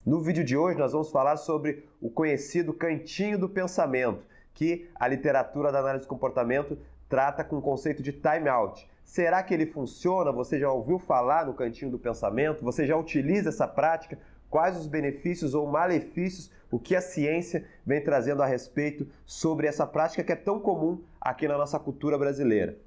No vídeo de hoje nós vamos falar sobre o conhecido cantinho do pensamento, que a literatura da análise do comportamento trata com o conceito de time out. Será que ele funciona? Você já ouviu falar no cantinho do pensamento? Você já utiliza essa prática? Quais os benefícios ou malefícios, o que a ciência vem trazendo a respeito sobre essa prática que é tão comum aqui na nossa cultura brasileira?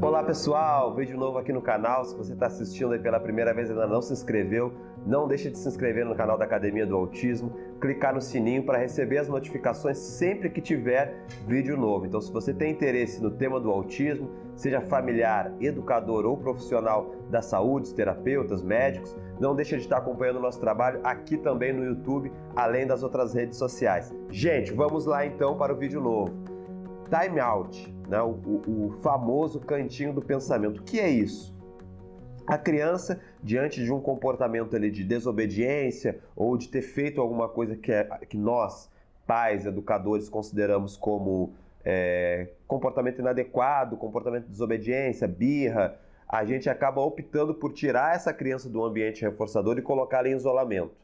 Olá pessoal, vídeo novo aqui no canal. Se você está assistindo aí pela primeira vez e ainda não se inscreveu, não deixe de se inscrever no canal da Academia do Autismo, clicar no sininho para receber as notificações sempre que tiver vídeo novo. Então, se você tem interesse no tema do autismo, seja familiar, educador ou profissional da saúde, os terapeutas, médicos, não deixe de estar acompanhando o nosso trabalho aqui também no YouTube, além das outras redes sociais. Gente, vamos lá então para o vídeo novo. Time out, né? O famoso cantinho do pensamento. O que é isso? A criança, diante de um comportamento ali de desobediência ou de ter feito alguma coisa que nós, pais, educadores, consideramos como comportamento inadequado, comportamento de desobediência, birra, a gente acaba optando por tirar essa criança do ambiente reforçador e colocá-la em isolamento.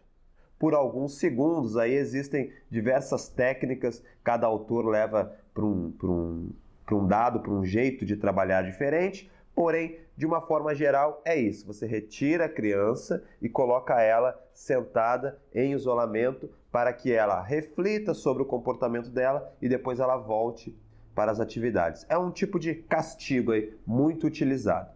Por alguns segundos, aí existem diversas técnicas, cada autor leva para um jeito de trabalhar diferente, porém, de uma forma geral, é isso. Você retira a criança e coloca ela sentada em isolamento para que ela reflita sobre o comportamento dela e depois ela volte para as atividades. É um tipo de castigo aí muito utilizado.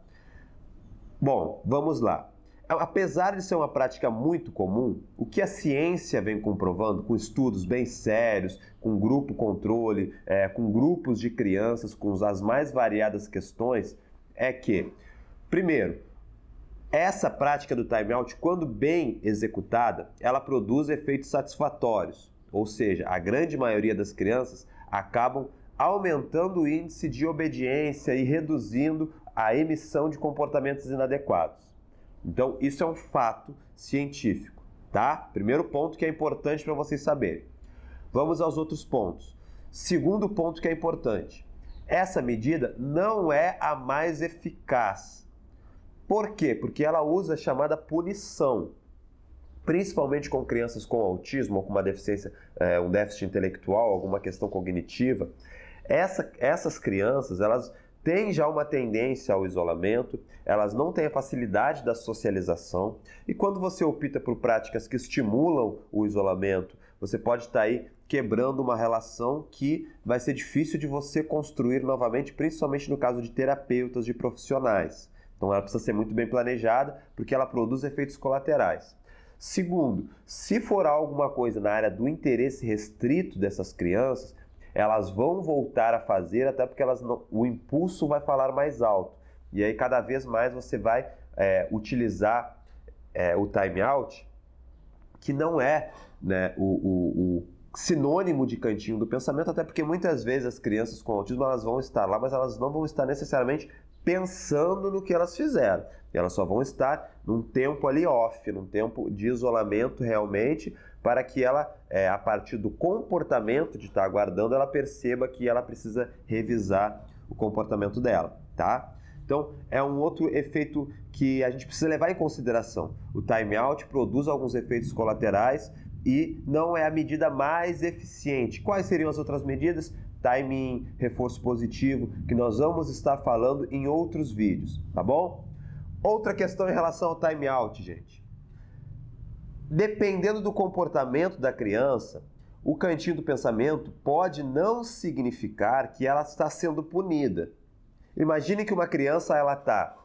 Bom, vamos lá. Apesar de ser uma prática muito comum, o que a ciência vem comprovando, com estudos bem sérios, com grupo controle, com grupos de crianças, com as mais variadas questões, é que, primeiro, essa prática do time out, quando bem executada, ela produz efeitos satisfatórios, ou seja, a grande maioria das crianças acabam aumentando o índice de obediência e reduzindo a emissão de comportamentos inadequados. Então, isso é um fato científico, tá? Primeiro ponto que é importante para vocês saberem. Vamos aos outros pontos. Segundo ponto que é importante. Essa medida não é a mais eficaz. Por quê? Porque ela usa a chamada punição. Principalmente com crianças com autismo ou com uma deficiência, um déficit intelectual, alguma questão cognitiva. Essas crianças, elas têm já uma tendência ao isolamento, elas não têm a facilidade da socialização, e quando você opta por práticas que estimulam o isolamento, você pode estar aí quebrando uma relação que vai ser difícil de você construir novamente, principalmente no caso de terapeutas, de profissionais. Então ela precisa ser muito bem planejada, porque ela produz efeitos colaterais. Segundo, se for alguma coisa na área do interesse restrito dessas crianças, elas vão voltar a fazer, até porque o impulso vai falar mais alto. E aí cada vez mais você vai utilizar o time out, que não é, né, o sinônimo de cantinho do pensamento, até porque muitas vezes as crianças com autismo elas vão estar lá, mas elas não vão estar necessariamente pensando no que elas fizeram. Elas só vão estar num tempo ali off, num tempo de isolamento realmente, para que ela, a partir do comportamento de estar aguardando, ela perceba que ela precisa revisar o comportamento dela, tá? Então, é um outro efeito que a gente precisa levar em consideração. O time out produz alguns efeitos colaterais e não é a medida mais eficiente. Quais seriam as outras medidas? Timing, reforço positivo, que nós vamos estar falando em outros vídeos, tá bom? Outra questão em relação ao time out, gente. Dependendo do comportamento da criança, o cantinho do pensamento pode não significar que ela está sendo punida. Imagine que uma criança está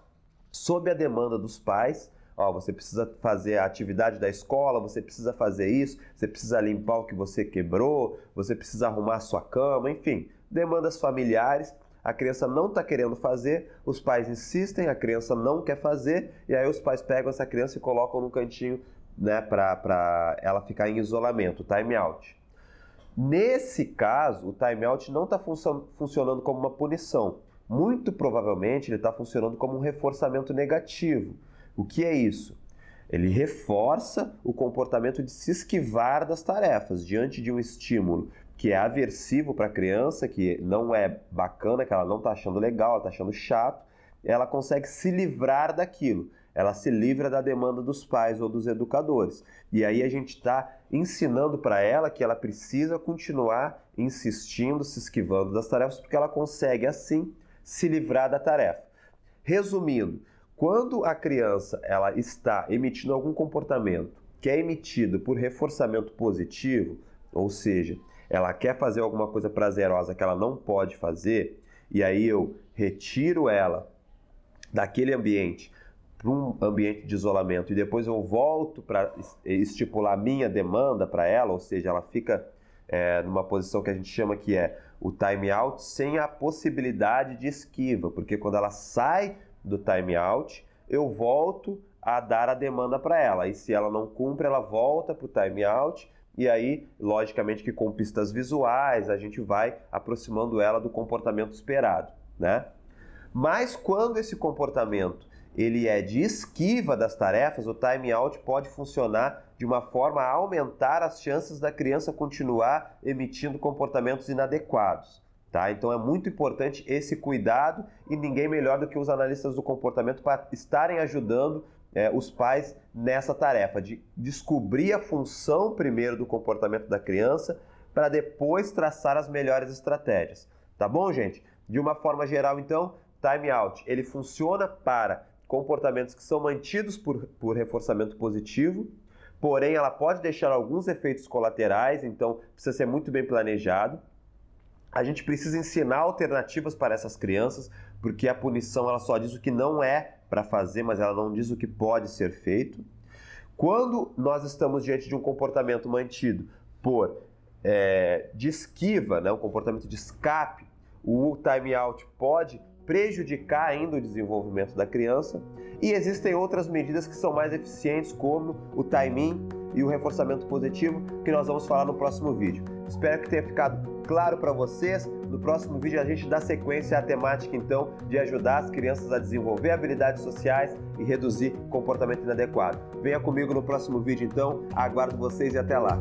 sob a demanda dos pais. Você precisa fazer a atividade da escola, você precisa fazer isso, você precisa limpar o que você quebrou, você precisa arrumar a sua cama, enfim, demandas familiares. A criança não está querendo fazer, os pais insistem, a criança não quer fazer, e aí os pais pegam essa criança e colocam no cantinho, né, para ela ficar em isolamento, time out. Nesse caso, o time out não está funcionando como uma punição, muito provavelmente ele está funcionando como um reforçamento negativo. O que é isso? Ele reforça o comportamento de se esquivar das tarefas diante de um estímulo que é aversivo para a criança, que não é bacana, que ela não está achando legal, ela está achando chato, ela consegue se livrar daquilo. Ela se livra da demanda dos pais ou dos educadores. E aí a gente está ensinando para ela que ela precisa continuar insistindo, se esquivando das tarefas, porque ela consegue, assim, se livrar da tarefa. Resumindo, quando a criança ela está emitindo algum comportamento que é emitido por reforçamento positivo, ou seja, ela quer fazer alguma coisa prazerosa que ela não pode fazer, e aí eu retiro ela daquele ambiente para um ambiente de isolamento e depois eu volto para estipular a minha demanda para ela, ou seja, ela fica numa posição que a gente chama que é o time out sem a possibilidade de esquiva, porque quando ela sai do time out, eu volto a dar a demanda para ela, e se ela não cumpre, ela volta para o time out, e aí, logicamente que com pistas visuais, a gente vai aproximando ela do comportamento esperado, né? Mas quando esse comportamento ele é de esquiva das tarefas, o time out pode funcionar de uma forma a aumentar as chances da criança continuar emitindo comportamentos inadequados. Tá? Então é muito importante esse cuidado e ninguém melhor do que os analistas do comportamento para estarem ajudando os pais nessa tarefa de descobrir a função primeiro do comportamento da criança para depois traçar as melhores estratégias. Tá bom, gente? De uma forma geral, então, time out ele funciona para comportamentos que são mantidos por reforçamento positivo, porém ela pode deixar alguns efeitos colaterais, então precisa ser muito bem planejado. A gente precisa ensinar alternativas para essas crianças, porque a punição ela só diz o que não é para fazer, mas ela não diz o que pode ser feito. Quando nós estamos diante de um comportamento mantido de esquiva, né, um comportamento de escape, o time out pode prejudicar ainda o desenvolvimento da criança, e existem outras medidas que são mais eficientes, como o time-in e o reforçamento positivo, que nós vamos falar no próximo vídeo. Espero que tenha ficado claro para vocês. No próximo vídeo a gente dá sequência à temática, então, de ajudar as crianças a desenvolver habilidades sociais e reduzir comportamento inadequado. Venha comigo no próximo vídeo, então. Aguardo vocês e até lá.